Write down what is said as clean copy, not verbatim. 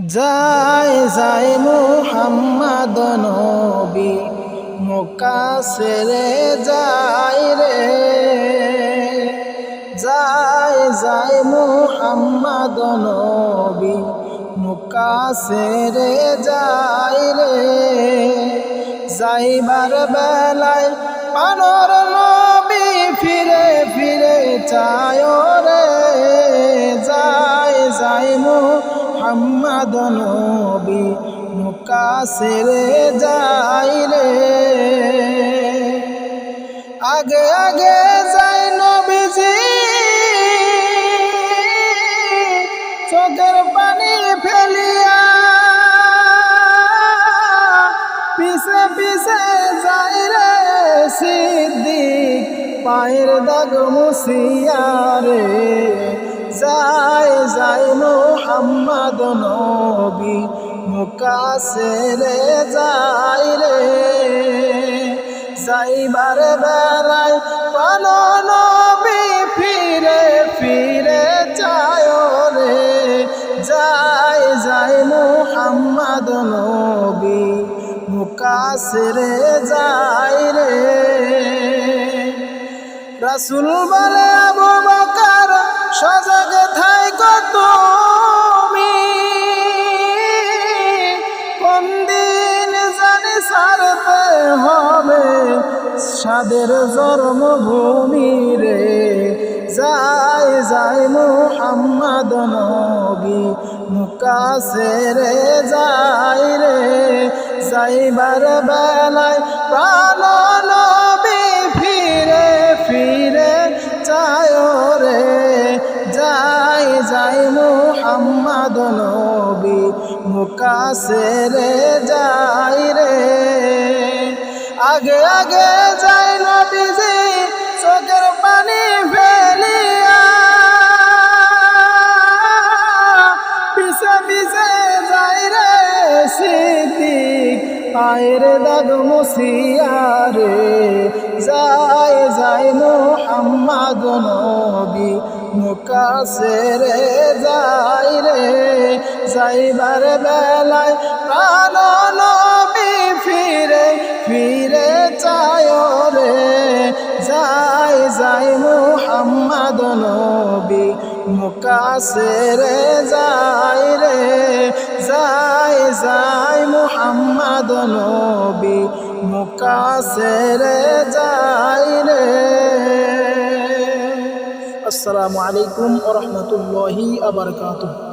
যায় যায় মুহাম্মদ নবী মক্কা ছেড়ে যায় রে, যায় যায় মুহাম্মদ নবী মক্কা ছেড়ে যায় রে। যাইবার বেলায় পানর নবী ফিরে ফিরে চায় রে, যায় যায় মুহাম্মদ নবী মক্কা ছেড়ে যায় রে। আগে আগে যায় নবীজি চোখের পানি ফেলিয়া, পিছে পিছে যায় রে সিদ্দিক পায়ের দাগ মুছিয়া রে। যায় যায় মুহাম্মদ নবী মক্কা ছেড়ে যায় রে। যাইবার বেলায় প্রাণ নবী ফিরে ফিরে চায় রে, যায় যায় মুহাম্মদ নবী মক্কা ছেড়ে যায় রে। রাসূল বলে আবু বকর সজাগ থাইকো তুমি, কোন দিন জানি ছাড়তে হবে সাদের জন্মভূমি রে। যায় যায় মুহাম্মদ নবী মক্কা ছেড়ে যায় রে। যাইবার বেলায় প্রাণ নবী ফিরে ফিরে চায় রে, যায় যায় মুহাম্মদ নবী মক্কা ছেড়ে যায় রে। আগে আগে যায় নবীজি চোখের পানি ফেলিয়া, পিছে পিছে যায় রে সিদ্দিক পায়ের দাগ মুছিয়া রে। যায় যায় মুহাম্মদ নবী মক্কা ছেড়ে যায় রে। যাইবার বেলায় প্রাণ নবী ফিরে ফিরে চায় রে, যায় যায় মুহাম্মদ নবী মক্কা ছেড়ে যায় রে। যায় যায় মুহাম্মদ নবী মক্কা ছেড়ে যায় রে। আসসালামু আলাইকুম ওয়া রাহমাতুল্লাহি ওয়া বারাকাতুহু।